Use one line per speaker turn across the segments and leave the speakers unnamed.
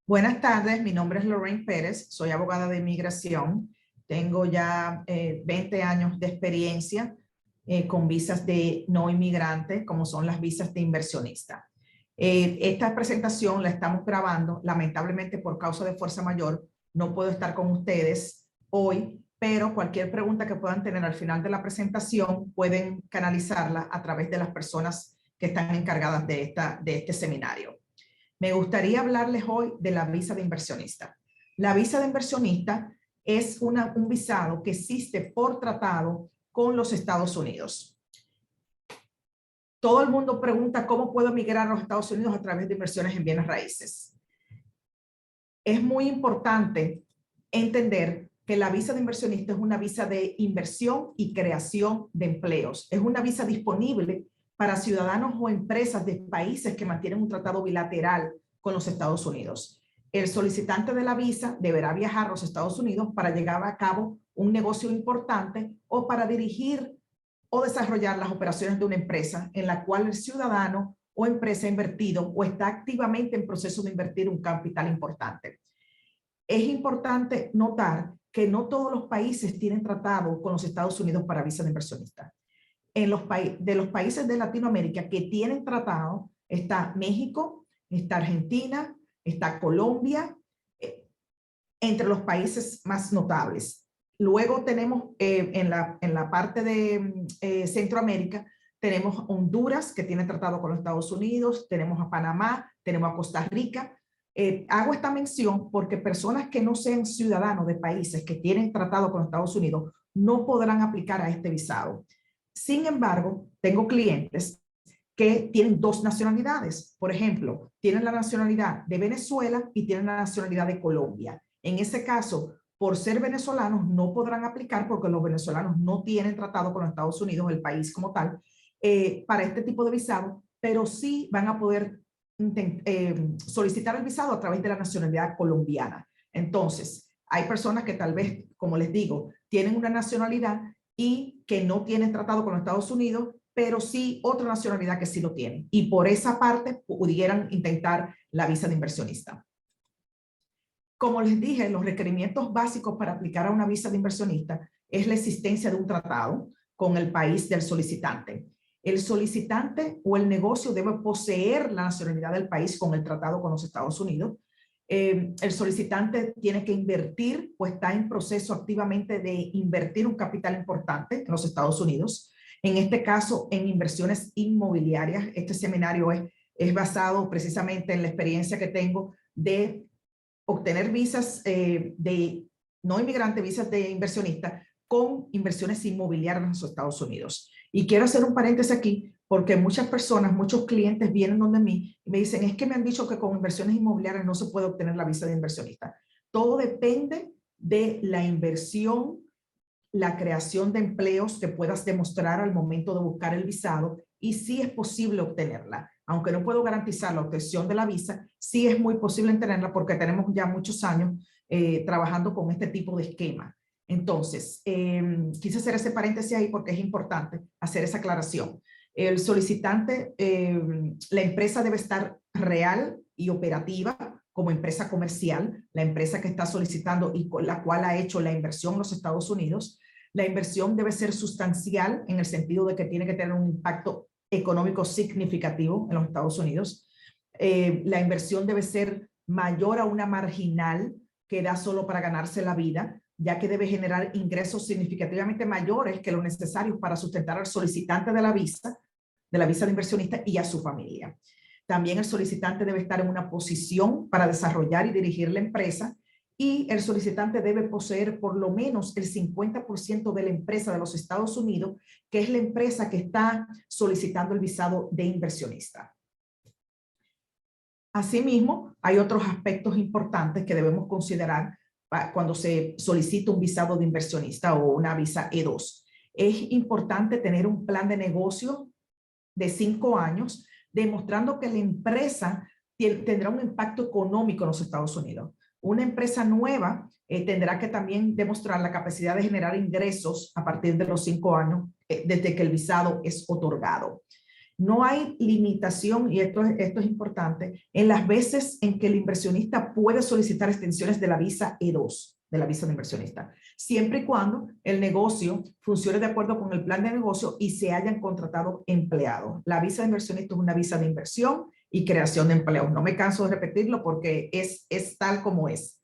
Buenas tardes, mi nombre es Lorraine Pérez, soy abogada de inmigración. Tengo ya 20 años de experiencia con visas de no inmigrante, como son las visas de inversionista. Esta presentación la estamos grabando, lamentablemente por causa de fuerza mayor, no puedo estar con ustedes hoy, pero cualquier pregunta que puedan tener al final de la presentación pueden canalizarla a través de las personas que están encargadas de este seminario. Me gustaría hablarles hoy de la visa de inversionista. La visa de inversionista es un visado que existe por tratado con los Estados Unidos. Todo el mundo pregunta cómo puedo migrar a los Estados Unidos a través de inversiones en bienes raíces. Es muy importante entender que la visa de inversionista es una visa de inversión y creación de empleos. Es una visa disponible para ciudadanos o empresas de países que mantienen un tratado bilateral con los Estados Unidos. El solicitante de la visa deberá viajar a los Estados Unidos para llevar a cabo un negocio importante o para dirigir o desarrollar las operaciones de una empresa en la cual el ciudadano o empresa ha invertido o está activamente en proceso de invertir un capital importante. Es importante notar que no todos los países tienen tratado con los Estados Unidos para visa de inversionista. De los países de Latinoamérica que tienen tratado está México, está Argentina, está Colombia, entre los países más notables. Luego tenemos en la parte de Centroamérica, tenemos Honduras, que tiene tratado con los Estados Unidos, tenemos a Panamá, tenemos a Costa Rica. Hago esta mención porque personas que no sean ciudadanos de países que tienen tratado con los Estados Unidos no podrán aplicar a este visado. Sin embargo, tengo clientes que tienen dos nacionalidades. Por ejemplo, tienen la nacionalidad de Venezuela y tienen la nacionalidad de Colombia. En ese caso, por ser venezolanos, no podrán aplicar porque los venezolanos no tienen tratado con los Estados Unidos, el país como tal, para este tipo de visado, pero sí van a poder solicitar el visado a través de la nacionalidad colombiana. Entonces, hay personas que tal vez, como les digo, tienen una nacionalidad y que no tienen tratado con los Estados Unidos, pero sí otra nacionalidad que sí lo tienen. Y por esa parte pudieran intentar la visa de inversionista. Como les dije, los requerimientos básicos para aplicar a una visa de inversionista es la existencia de un tratado con el país del solicitante. El solicitante o el negocio debe poseer la nacionalidad del país con el tratado con los Estados Unidos. El solicitante tiene que invertir o está en proceso activamente de invertir un capital importante en los Estados Unidos. En este caso, en inversiones inmobiliarias. Este seminario es basado precisamente en la experiencia que tengo de obtener visas de no inmigrante, visas de inversionista con inversiones inmobiliarias en los Estados Unidos. Y quiero hacer un paréntesis aquí porque muchas personas, muchos clientes vienen donde mí y me dicen, es que me han dicho que con inversiones inmobiliarias no se puede obtener la visa de inversionista. Todo depende de la inversión, la creación de empleos que puedas demostrar al momento de buscar el visado y sí es posible obtenerla. Aunque no puedo garantizar la obtención de la visa, sí es muy posible tenerla porque tenemos ya muchos años trabajando con este tipo de esquema. Entonces, quise hacer ese paréntesis ahí porque es importante hacer esa aclaración. El solicitante, la empresa debe estar real y operativa como empresa comercial, la empresa que está solicitando y con la cual ha hecho la inversión en los Estados Unidos. La inversión debe ser sustancial en el sentido de que tiene que tener un impacto económico significativo en los Estados Unidos. La inversión debe ser mayor a una marginal que da solo para ganarse la vida, ya que debe generar ingresos significativamente mayores que los necesarios para sustentar al solicitante de la visa de inversionista y a su familia. También el solicitante debe estar en una posición para desarrollar y dirigir la empresa y el solicitante debe poseer por lo menos el 50% de la empresa de los Estados Unidos, que es la empresa que está solicitando el visado de inversionista. Asimismo, hay otros aspectos importantes que debemos considerar cuando se solicita un visado de inversionista o una visa E2. Es importante tener un plan de negocio de 5 años, demostrando que la empresa tendrá un impacto económico en los Estados Unidos. Una empresa nueva tendrá que también demostrar la capacidad de generar ingresos a partir de los 5 años desde que el visado es otorgado. No hay limitación, y esto es importante, en las veces en que el inversionista puede solicitar extensiones de la visa E2, de la visa de inversionista, siempre y cuando el negocio funcione de acuerdo con el plan de negocio y se hayan contratado empleados. La visa de inversionista es una visa de inversión y creación de empleos. No me canso de repetirlo porque es tal como es.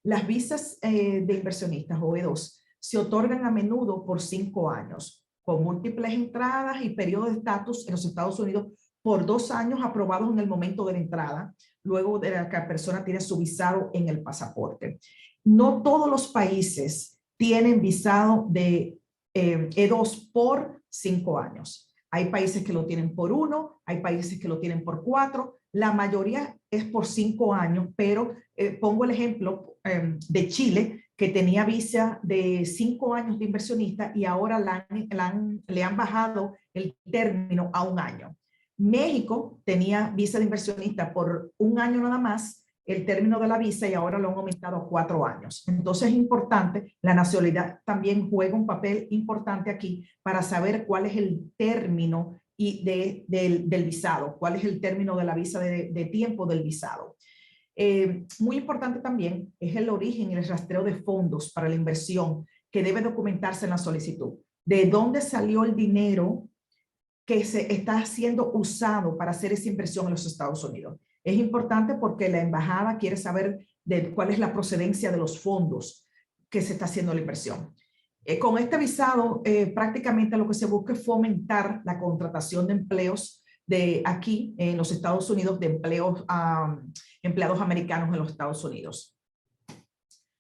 Las visas de inversionistas o E2 se otorgan a menudo por 5 años, con múltiples entradas y periodo de estatus en los Estados Unidos por 2 años aprobados en el momento de la entrada, luego de que la persona tiene su visado en el pasaporte. No todos los países tienen visado de E2 por 5 años. Hay países que lo tienen por 1, hay países que lo tienen por 4, la mayoría es por 5 años, pero pongo el ejemplo de Chile, que tenía visa de 5 años de inversionista y ahora le han bajado el término a 1 año. México tenía visa de inversionista por 1 año nada más, el término de la visa, y ahora lo han aumentado a 4 años. Entonces es importante, la nacionalidad también juega un papel importante aquí para saber cuál es el término del visado, cuál es el término de la visa de tiempo del visado. Muy importante también es el origen y el rastreo de fondos para la inversión que debe documentarse en la solicitud. ¿De dónde salió el dinero que se está siendo usado para hacer esa inversión en los Estados Unidos? Es importante porque la embajada quiere saber cuál es la procedencia de los fondos que se está haciendo la inversión. Con este visado, prácticamente lo que se busca es fomentar la contratación de empleos de aquí en los Estados Unidos, de empleados americanos en los Estados Unidos.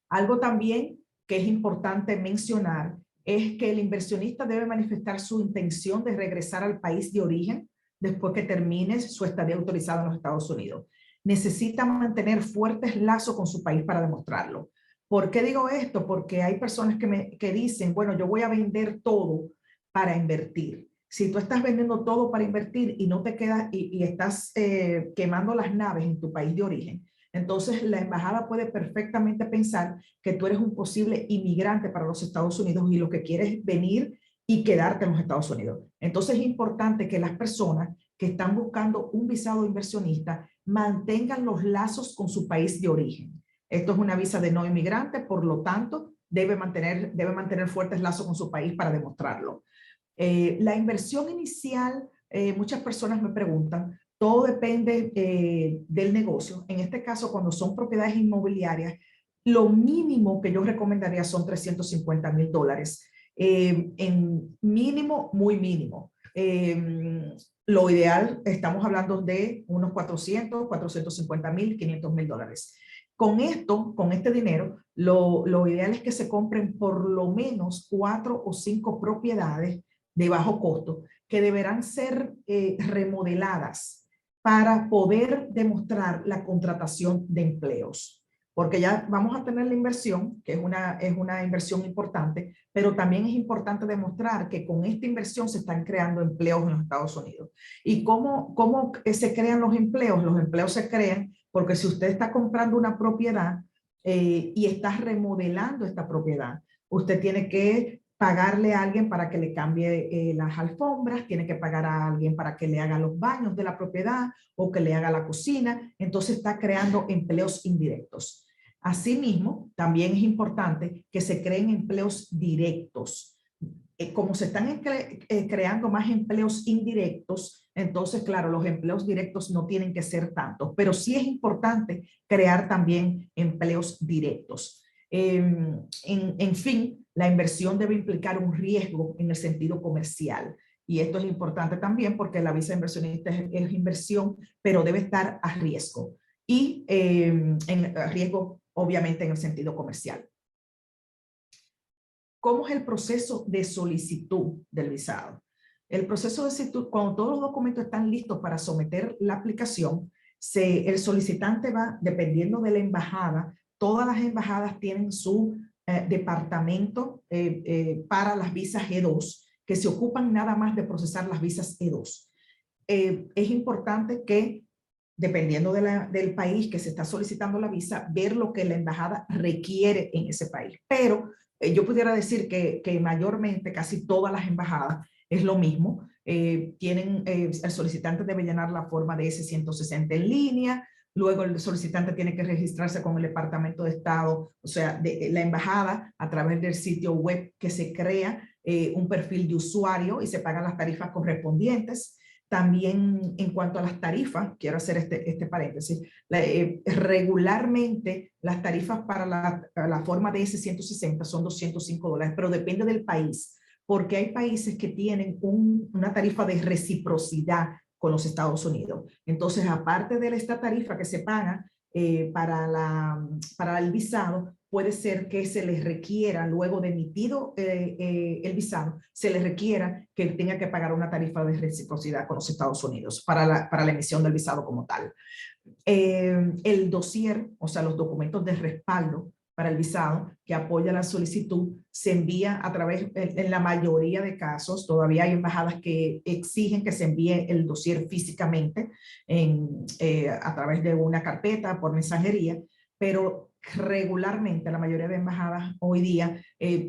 Algo también que es importante mencionar es que el inversionista debe manifestar su intención de regresar al país de origen después que termine su estadía autorizada en los Estados Unidos. Necesita mantener fuertes lazos con su país para demostrarlo. ¿Por qué digo esto? Porque hay personas que dicen, bueno, yo voy a vender todo para invertir. Si tú estás vendiendo todo para invertir y no te quedas y estás quemando las naves en tu país de origen, entonces la embajada puede perfectamente pensar que tú eres un posible inmigrante para los Estados Unidos y lo que quieres es venir y quedarte en los Estados Unidos. Entonces es importante que las personas que están buscando un visado inversionista mantengan los lazos con su país de origen. Esto es una visa de no inmigrante, por lo tanto, debe mantener fuertes lazos con su país para demostrarlo. La inversión inicial, muchas personas me preguntan, todo depende del negocio. En este caso, cuando son propiedades inmobiliarias, lo mínimo que yo recomendaría son $350,000. En mínimo, muy mínimo. Lo ideal, estamos hablando de unos 450,000, $500,000. Con esto, con este dinero, lo ideal es que se compren por lo menos 4 o 5 propiedades de bajo costo que deberán ser remodeladas para poder demostrar la contratación de empleos. Porque ya vamos a tener la inversión, que es una inversión importante, pero también es importante demostrar que con esta inversión se están creando empleos en los Estados Unidos. ¿Y cómo se crean los empleos? Los empleos se crean porque si usted está comprando una propiedad y está remodelando esta propiedad, usted tiene que pagarle a alguien para que le cambie las alfombras, tiene que pagar a alguien para que le haga los baños de la propiedad o que le haga la cocina, entonces está creando empleos indirectos. Asimismo, también es importante que se creen empleos directos. Como se están creando más empleos indirectos, entonces, claro, los empleos directos no tienen que ser tantos, pero sí es importante crear también empleos directos. En fin, la inversión debe implicar un riesgo en el sentido comercial. Y esto es importante también porque la visa inversionista es inversión, pero debe estar a riesgo. Y en riesgo, obviamente, en el sentido comercial. ¿Cómo es el proceso de solicitud del visado? El proceso de solicitud, cuando todos los documentos están listos para someter la aplicación, el solicitante va, dependiendo de la embajada, todas las embajadas tienen su departamento para las visas E2, que se ocupan nada más de procesar las visas E2. Es importante que, dependiendo del país que se está solicitando la visa, ver lo que la embajada requiere en ese país. Pero yo pudiera decir que mayormente casi todas las embajadas es lo mismo. el solicitante debe llenar la forma de S-160 en línea. Luego el solicitante tiene que registrarse con el Departamento de Estado, o sea, de la embajada, a través del sitio web que se crea un perfil de usuario y se pagan las tarifas correspondientes. También en cuanto a las tarifas, quiero hacer este paréntesis, regularmente las tarifas para la forma de S-160 son $205, pero depende del país, porque hay países que tienen una tarifa de reciprocidad con los Estados Unidos. Entonces, aparte de esta tarifa que se paga para el visado, puede ser que se les requiera, luego de emitido el visado, se les requiera que tenga que pagar una tarifa de reciprocidad con los Estados Unidos para la emisión del visado como tal. El dossier, o sea, los documentos de respaldo para el visado que apoya la solicitud, se envía a través, en la mayoría de casos, todavía hay embajadas que exigen que se envíe el dossier físicamente a través de una carpeta por mensajería, pero regularmente la mayoría de embajadas hoy día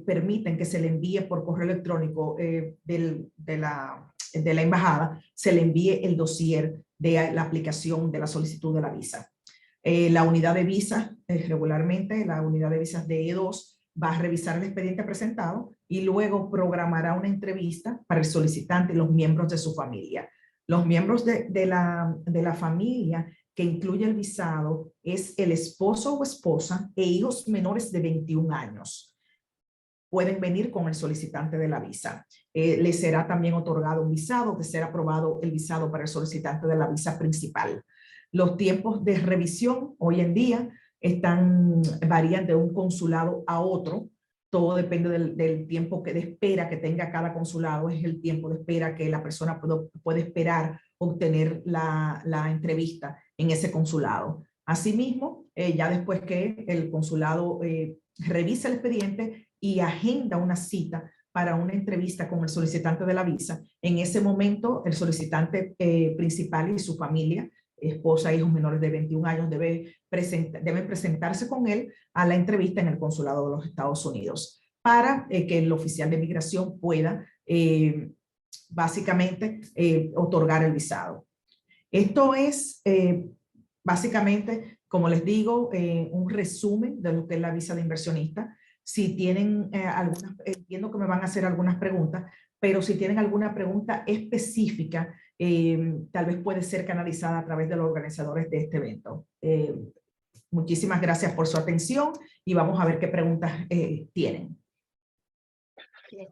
permiten que se le envíe por correo electrónico de la embajada, se le envíe el dossier de la aplicación de la solicitud de la visa. La unidad de visa, regularmente la unidad de visas de E2 va a revisar el expediente presentado y luego programará una entrevista para el solicitante y los miembros de su familia. Los miembros de la familia que incluye el visado es el esposo o esposa e hijos menores de 21 años. Pueden venir con el solicitante de la visa. Le será también otorgado un visado, de ser aprobado el visado para el solicitante de la visa principal. Los tiempos de revisión hoy en día varían de un consulado a otro. Todo depende del tiempo de espera que tenga cada consulado. Es el tiempo de espera que la persona puede esperar obtener la entrevista en ese consulado. Asimismo, ya después que el consulado revisa el expediente y agenda una cita para una entrevista con el solicitante de la visa, en ese momento el solicitante principal y su familia, esposa e hijos menores de 21 años, deben presentarse con él a la entrevista en el consulado de los Estados Unidos para que el oficial de migración pueda básicamente otorgar el visado. Esto es básicamente, como les digo, un resumen de lo que es la visa de inversionista. Si tienen entiendo que me van a hacer algunas preguntas, pero si tienen alguna pregunta específica, tal vez puede ser canalizada a través de los organizadores de este evento. Muchísimas gracias por su atención y vamos a ver qué preguntas tienen.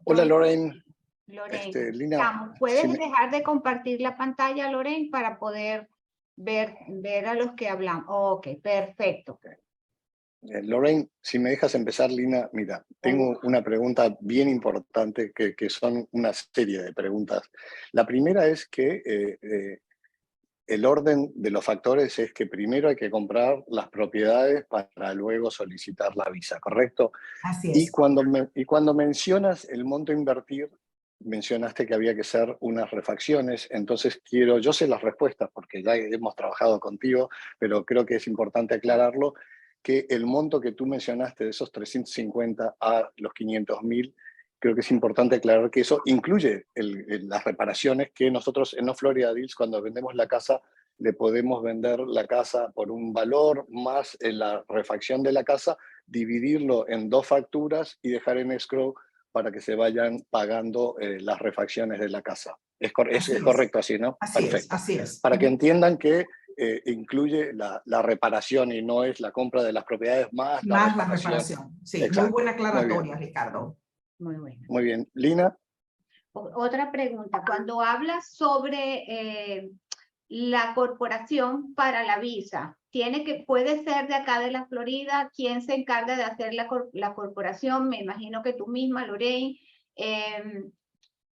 Hola, Lorraine.
Lorraine,
Lina,
¿puedes dejar de compartir la pantalla, Lorraine, para poder ver a los que hablamos? Ok, perfecto.
Lorraine, si me dejas empezar, Lina, mira, tengo una pregunta bien importante que son una serie de preguntas. La primera es que el orden de los factores es que primero hay que comprar las propiedades para luego solicitar la visa, ¿correcto?
Así es.
Y cuando mencionas el monto a invertir, mencionaste que había que hacer unas refacciones, entonces yo sé las respuestas porque ya hemos trabajado contigo, pero creo que es importante aclararlo, que el monto que tú mencionaste de esos 350 a los 500.000, creo que es importante aclarar que eso incluye las reparaciones que nosotros en No Florida Deals, cuando vendemos la casa, le podemos vender la casa por un valor más en la refacción de la casa, dividirlo en 2 facturas y dejar en escrow para que se vayan pagando las refacciones de la casa. Es correcto así, ¿no? Perfecto.
Así es.
Para que entiendan que incluye la reparación y no es la compra de las propiedades más la reparación.
Sí,
exacto.
Muy buena aclaratoria, Ricardo.
Muy buena.
Muy bien. Lina.
Otra pregunta. Cuando hablas sobre la corporación para la visa, puede ser de acá de la Florida, ¿quién se encarga de hacer la corporación? Me imagino que tú misma, Lorraine.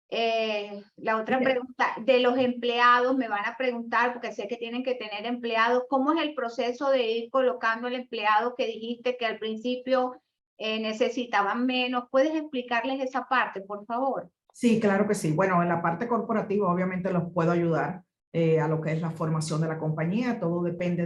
La otra pregunta, de los empleados, me van a preguntar, porque sé que tienen que tener empleados, ¿cómo es el proceso de ir colocando el empleado que dijiste que al principio necesitaban menos? ¿Puedes explicarles esa parte, por favor?
Sí, claro que sí. Bueno, en la parte corporativa obviamente los puedo ayudar a lo que es la formación de la compañía. Todo depende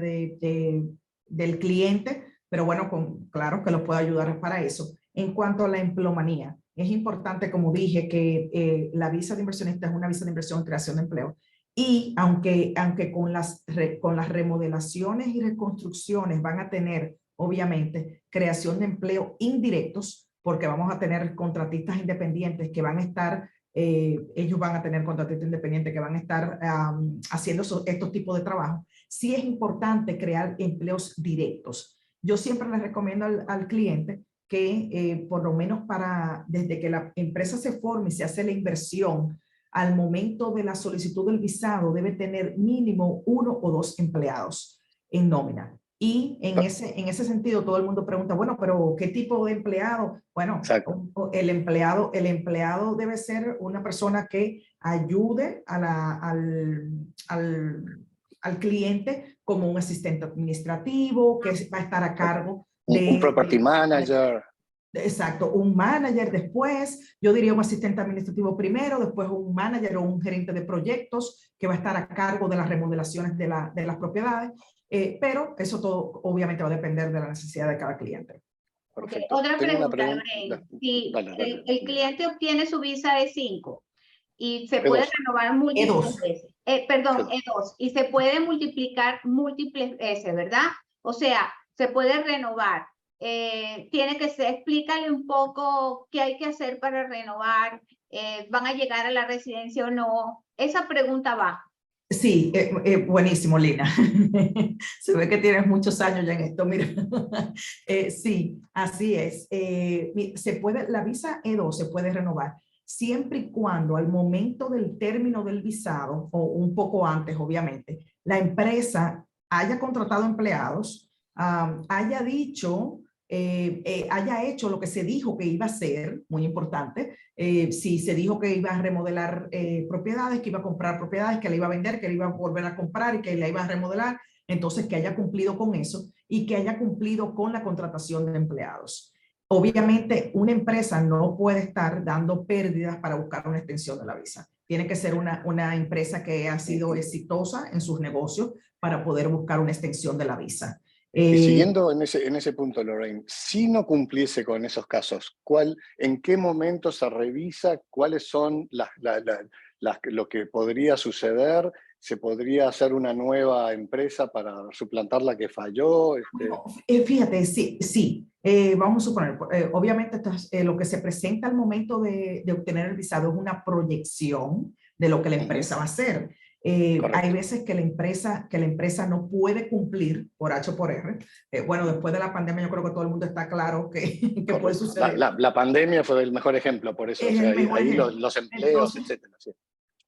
del cliente, pero bueno, claro que los puedo ayudar para eso. En cuanto a la emplomanía, es importante, como dije, que la visa de inversionista es una visa de inversión en creación de empleo. Y aunque con las remodelaciones y reconstrucciones van a tener, obviamente, creación de empleo indirectos, porque vamos a tener contratistas independientes que van a estar, ellos van a tener contratistas independientes que van a estar haciendo estos tipos de trabajo. Sí es importante crear empleos directos. Yo siempre les recomiendo al cliente que por lo menos desde que la empresa se forme y se hace la inversión, al momento de la solicitud del visado debe tener mínimo 1 o 2 empleados en nómina. Y en ese sentido todo el mundo pregunta, bueno, pero ¿qué tipo de empleado? Bueno, el empleado debe ser una persona que ayude al cliente como un asistente administrativo, que va a estar a cargo de...
Un property manager.
Exacto, un manager después, yo diría un asistente administrativo primero, después un manager o un gerente de proyectos que va a estar a cargo de las remodelaciones de las propiedades, pero eso todo obviamente va a depender de la necesidad de cada cliente.
Okay. Otra pregunta, Lorraine. Si el cliente obtiene su visa E5 y se puede renovar múltiples veces, perdón, E2, y se puede multiplicar múltiples veces, ¿verdad? O sea, se puede renovar. Tiene que ser, explícale un poco qué hay que hacer para renovar, van a llegar a la residencia o no. Esa pregunta va.
Sí, buenísimo, Lina. Se ve que tienes muchos años ya en esto, mira. Sí, así es. La visa E2 se puede renovar siempre y cuando al momento del término del visado, o un poco antes, obviamente, la empresa haya contratado empleados, haya dicho... haya hecho lo que se dijo que iba a hacer, muy importante. Si se dijo que iba a remodelar propiedades, que iba a comprar propiedades, que le iba a vender, que le iba a volver a comprar y que la iba a remodelar, entonces que haya cumplido con eso y que haya cumplido con la contratación de empleados. Obviamente, una empresa no puede estar dando pérdidas para buscar una extensión de la visa. Tiene que ser una empresa que ha sido exitosa en sus negocios para poder buscar una extensión de la visa.
Y siguiendo en ese punto, Lorraine, si no cumpliese con esos casos, ¿en qué momento se revisa cuáles son lo que podría suceder? ¿Se podría hacer una nueva empresa para suplantar la que falló?
Bueno, fíjate, sí. Vamos a suponer, obviamente lo que se presenta al momento de obtener el visado es una proyección de lo que la empresa va a hacer. Hay veces que la empresa no puede cumplir por H o por R. Bueno, después de la pandemia yo creo que todo el mundo está claro que puede suceder.
La pandemia fue el mejor ejemplo, por eso. O sea, ahí los empleos, etcétera. Sí.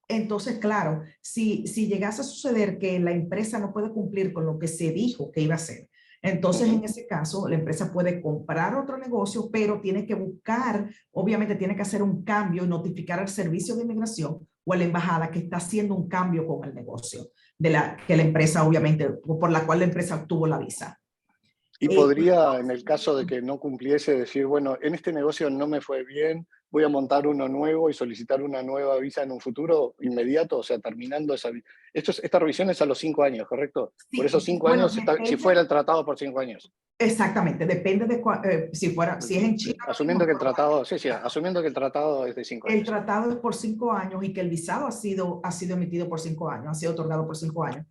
Entonces, claro, si llegase a suceder que la empresa no puede cumplir con lo que se dijo que iba a hacer, entonces en ese caso la empresa puede comprar otro negocio, pero tiene que buscar, obviamente tiene que hacer un cambio y notificar al servicio de inmigración o a la embajada que está haciendo un cambio con el negocio que la empresa, obviamente, por la cual la empresa obtuvo la visa.
Y podría, en el caso de que no cumpliese, decir, bueno, en este negocio no me fue bien, voy a montar uno nuevo y solicitar una nueva visa en un futuro inmediato, o sea, terminando esa visa. Esta revisión es a los 5 años, ¿correcto? Sí, por esos 5 años, si fuera el tratado por 5 años.
Exactamente, depende de si es en China.
Asumiendo que el tratado, asumiendo que el tratado es de 5 años.
El tratado es por 5 años y que el visado ha sido emitido por 5 años, ha sido otorgado por 5 años.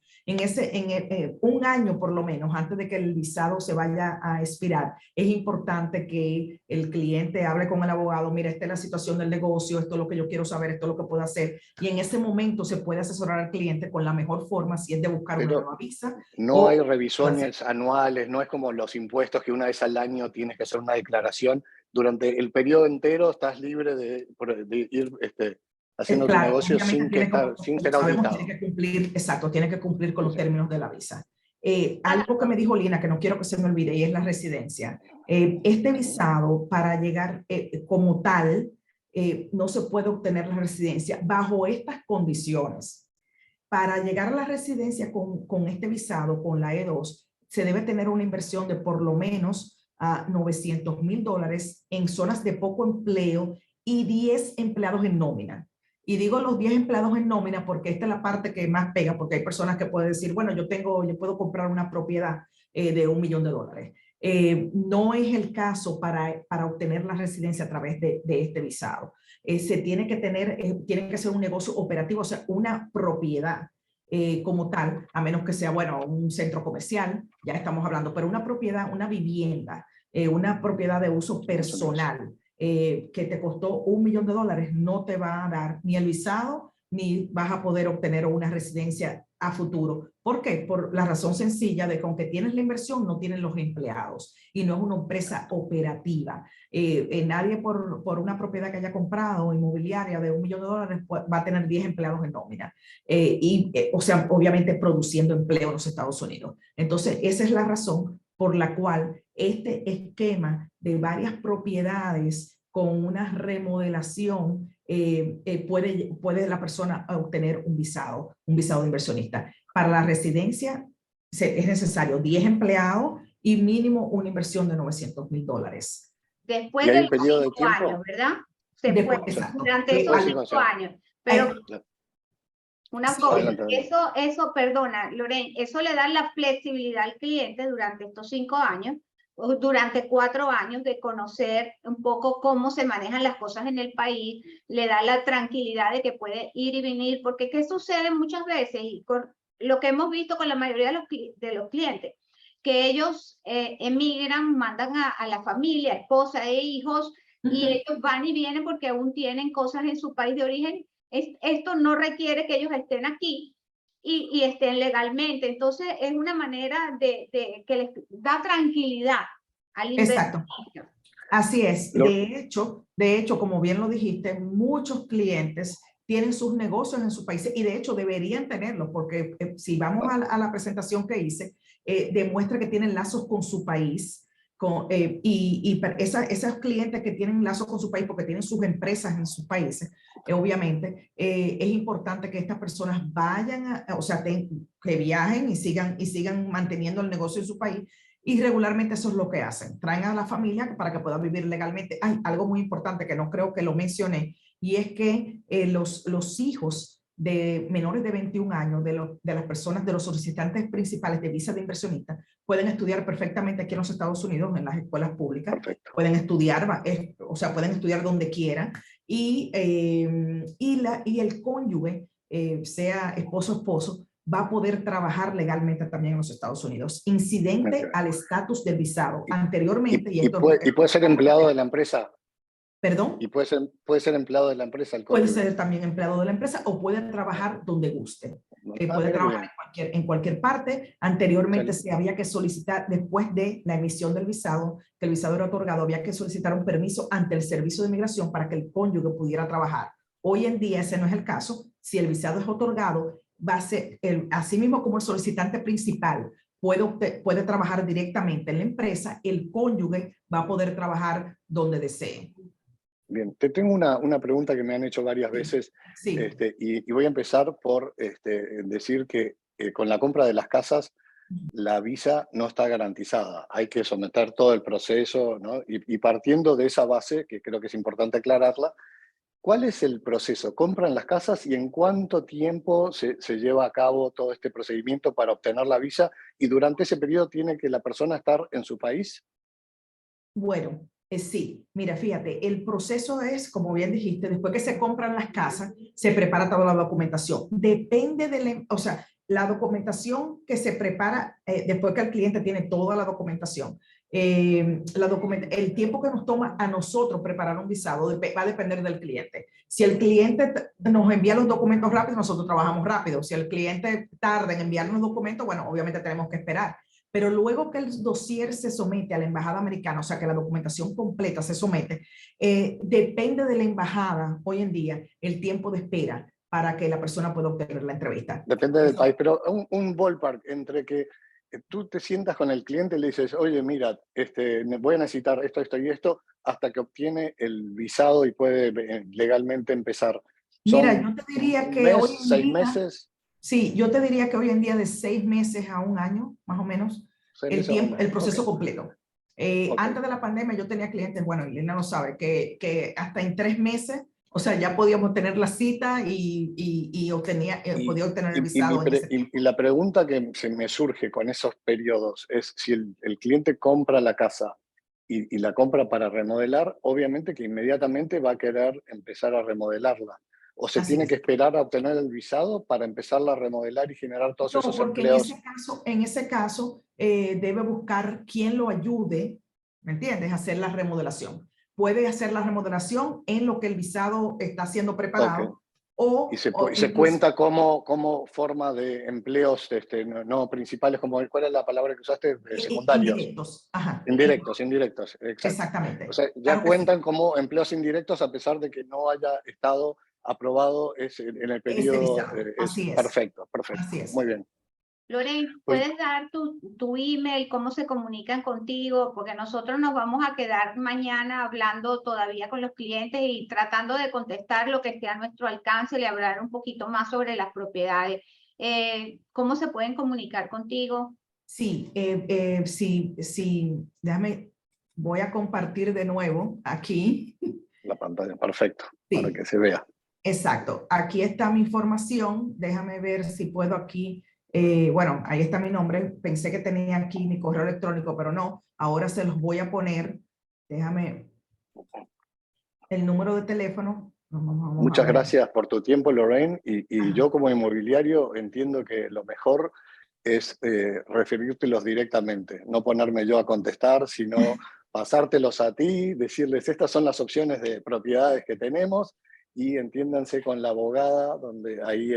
Un año por lo menos, antes de que el visado se vaya a expirar, es importante que el cliente hable con el abogado, mira, esta es la situación del negocio, esto es lo que yo quiero saber, esto es lo que puedo hacer. Y en ese momento se puede asesorar al cliente con la mejor forma, si es de buscar una nueva visa.
No hay revisiones anuales, no es como los impuestos que una vez al año tienes que hacer una declaración. Durante el periodo entero estás libre de ir haciendo tu negocio sin ser auditado.
Tiene que cumplir con los términos de la visa. Algo que me dijo Lina, que no quiero que se me olvide, y es la residencia. Este visado, para llegar como tal, no se puede obtener la residencia bajo estas condiciones. Para llegar a la residencia con este visado, con la E2, se debe tener una inversión de por lo menos $900,000 en zonas de poco empleo y 10 empleados en nómina. Y digo los 10 empleados en nómina porque esta es la parte que más pega, porque hay personas que pueden decir, bueno, yo puedo comprar una propiedad de $1 millón. No es el caso para obtener la residencia a través de este visado. Se tiene que tener, tiene que ser un negocio operativo, o sea, una propiedad como tal, a menos que sea, bueno, un centro comercial, ya estamos hablando, pero una propiedad, una vivienda, una propiedad de uso personal que te costó $1 millón, no te va a dar ni el visado, ni vas a poder obtener una residencia a futuro. ¿Por qué? Por la razón sencilla de que aunque tienes la inversión, no tienes los empleados y no es una empresa operativa. Nadie por una propiedad que haya comprado inmobiliaria de $1 millón va a tener 10 empleados en nómina. O sea, obviamente produciendo empleo en los Estados Unidos. Entonces, esa es la razón por la cual este esquema de varias propiedades con una remodelación puede la persona obtener un visado de inversionista. Para la residencia es necesario 10 empleados y mínimo una inversión de $900,000.
Después
¿Y hay
de
un
los
periodo de
5
tiempo?
años, ¿verdad?
Después,
Puede,
exacto.
durante esos
Después de
5
5 años.
años. Pero una cosa,
Adelante, adelante.
eso, perdona, Lorraine, eso le da la flexibilidad al cliente durante estos 5 años, o durante 4 años, de conocer un poco cómo se manejan las cosas en el país, le da la tranquilidad de que puede ir y venir, porque ¿qué sucede muchas veces? Y con lo que hemos visto con la mayoría de los clientes, que ellos emigran, mandan a la familia, esposa e hijos, y ellos van y vienen porque aún tienen cosas en su país de origen. Esto no requiere que ellos estén aquí y estén legalmente. Entonces, es una manera que les da tranquilidad al inversor.
Exacto. Así es. De hecho, como bien lo dijiste, muchos clientes tienen sus negocios en sus países y de hecho deberían tenerlos porque si vamos a la presentación que hice, demuestra que tienen lazos con su país. Esos clientes que tienen lazos con su país porque tienen sus empresas en sus países, obviamente es importante que estas personas vayan, o sea, que viajen y sigan manteniendo el negocio en su país. Y regularmente eso es lo que hacen. Traen a la familia para que puedan vivir legalmente. Hay algo muy importante que no creo que lo mencioné, y es que los hijos de menores de 21 años de las personas, de los solicitantes principales de visa de inversionista, pueden estudiar perfectamente aquí en los Estados Unidos en las escuelas públicas.
Perfecto.
Pueden estudiar, o sea, pueden estudiar donde quieran. Y el cónyuge, sea esposo o esposo, va a poder trabajar legalmente también en los Estados Unidos, incidente al estatus del visado. Anteriormente,
y puede ser empleado de la empresa.
¿Perdón?
Y puede ser empleado de la empresa.
Puede ser también empleado de la empresa o puede trabajar donde guste. Puede trabajar en cualquier parte. Anteriormente se había que solicitar, después de la emisión del visado, que el visado era otorgado, había que solicitar un permiso ante el Servicio de Migración para que el cónyuge pudiera trabajar. Hoy en día ese no es el caso. Si el visado es otorgado, va a ser así mismo como el solicitante principal puede trabajar directamente en la empresa, el cónyuge va a poder trabajar donde desee.
Bien, te tengo una pregunta que me han hecho varias veces.
Sí.
Y voy a empezar por decir que con la compra de las casas, la visa no está garantizada. Hay que someter todo el proceso, ¿no? Y partiendo de esa base, que creo que es importante aclararla, ¿cuál es el proceso? ¿Compran las casas y en cuánto tiempo se lleva a cabo todo este procedimiento para obtener la visa? ¿Y durante ese periodo tiene que la persona estar en su país?
Bueno, sí. Mira, fíjate, el proceso es, como bien dijiste, después que se compran las casas, se prepara toda la documentación. Depende o sea, la documentación que se prepara después que el cliente tiene toda la documentación. El tiempo que nos toma a nosotros preparar un visado va a depender del cliente. Si el cliente nos envía los documentos rápido, nosotros trabajamos rápido. Si el cliente tarda en enviarnos los documentos, bueno, obviamente tenemos que esperar. Pero luego que el dossier se somete a la embajada americana, o sea que la documentación completa se somete, depende de la embajada hoy en día el tiempo de espera para que la persona pueda obtener la entrevista.
Depende del país, pero un ballpark entre que tú te sientas con el cliente y le dices, oye, mira, voy a necesitar esto, esto y esto, hasta que obtiene el visado y puede legalmente empezar.
Mira, yo te diría que hoy en
6
día,
meses.
Sí, yo te diría que hoy en día de 6 meses a 1 año, más o menos, el proceso completo. Antes de la pandemia yo tenía clientes, bueno, Elena lo sabe, que hasta en 3 meses O sea, ya podíamos tener la cita y podía obtener el visado en ese tiempo.
Y la pregunta que se me surge con esos periodos es si el cliente compra la casa y la compra para remodelar, obviamente que inmediatamente va a querer empezar a remodelarla. ¿O se
Así
tiene
es.
que esperar a obtener el visado para empezarla a remodelar y generar todos
No,
esos
porque
empleos?
en ese caso debe buscar quien lo ayude, ¿me entiendes?, a hacer la remodelación. Puede hacer la remodelación en lo que el visado está siendo preparado.
Okay.
O
Y se
incluso,
cuenta como forma de empleos no principales, ¿cuál es la palabra que usaste? Secundarios.
indirectos. Ajá.
Indirectos, exacto. O
Exactamente.
sea, ya
Claro que sí.
cuentan como empleos indirectos a pesar de que no haya estado aprobado en el
Ese
periodo.
visado.
Es
Así es.
perfecto.
Así es.
Muy bien.
Lorraine,
Pues
¿puedes dar tu email, cómo se comunican contigo? Porque nosotros nos vamos a quedar mañana hablando todavía con los clientes y tratando de contestar lo que esté a nuestro alcance y hablar un poquito más sobre las propiedades. ¿Cómo se pueden comunicar contigo?
Sí, déjame, voy a compartir de nuevo aquí.
la pantalla, perfecto, para
Sí,
que se vea.
exacto. Aquí está mi información. Déjame ver si puedo aquí. Bueno, ahí está mi nombre. Pensé que tenía aquí mi correo electrónico, pero no. Ahora se los voy a poner. Déjame el número de teléfono. Vamos a
Muchas
ver.
gracias por tu tiempo, Lorraine. Y yo como inmobiliario entiendo que lo mejor es referírtelos directamente, no ponerme yo a contestar, sino pasártelos a ti, decirles estas son las opciones de propiedades que tenemos y entiéndanse con la abogada, donde ahí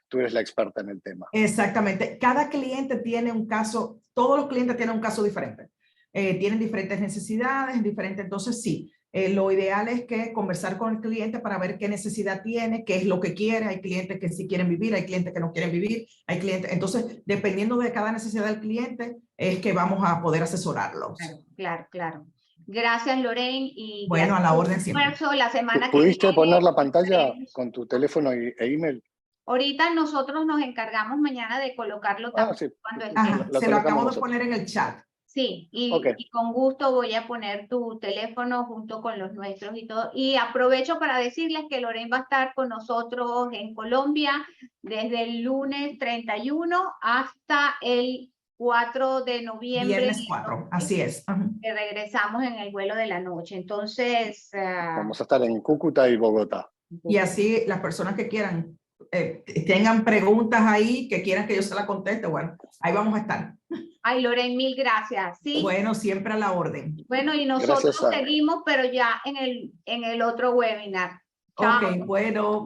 tú eres la experta en el tema.
Exactamente. Cada cliente tiene un caso, todos los clientes tienen un caso diferente. Tienen diferentes necesidades, diferentes. Entonces, sí, lo ideal es que conversar con el cliente para ver qué necesidad tiene, qué es lo que quiere. Hay clientes que sí quieren vivir, hay clientes que no quieren vivir, hay clientes. Entonces, dependiendo de cada necesidad del cliente, es que vamos a poder asesorarlos.
Claro. Gracias, Lorraine. Y
bueno, a la orden siempre.
La semana que
¿Pudiste
viene,
poner la pantalla con tu teléfono e email?
Ahorita nosotros nos encargamos mañana de colocarlo
Sí.
cuando esté.
Ajá,
La
se lo acabo de
nosotros.
poner en el chat.
Sí,
Okay.
y con gusto voy a poner tu teléfono junto con los nuestros y todo. Y aprovecho para decirles que Lorraine va a estar con nosotros en Colombia desde el lunes 31 hasta el 4 de noviembre.
Viernes 4, así es.
Que regresamos en el vuelo de la noche. Entonces...
Vamos a estar en Cúcuta y Bogotá.
Y así las personas que quieran, tengan preguntas ahí, que quieran que yo se las conteste, bueno, ahí vamos a estar.
Ay, Lorraine, mil gracias. Sí.
Bueno, siempre a la orden.
Bueno, y nosotros seguimos, pero ya en el otro webinar. Chao.
Ok, bueno.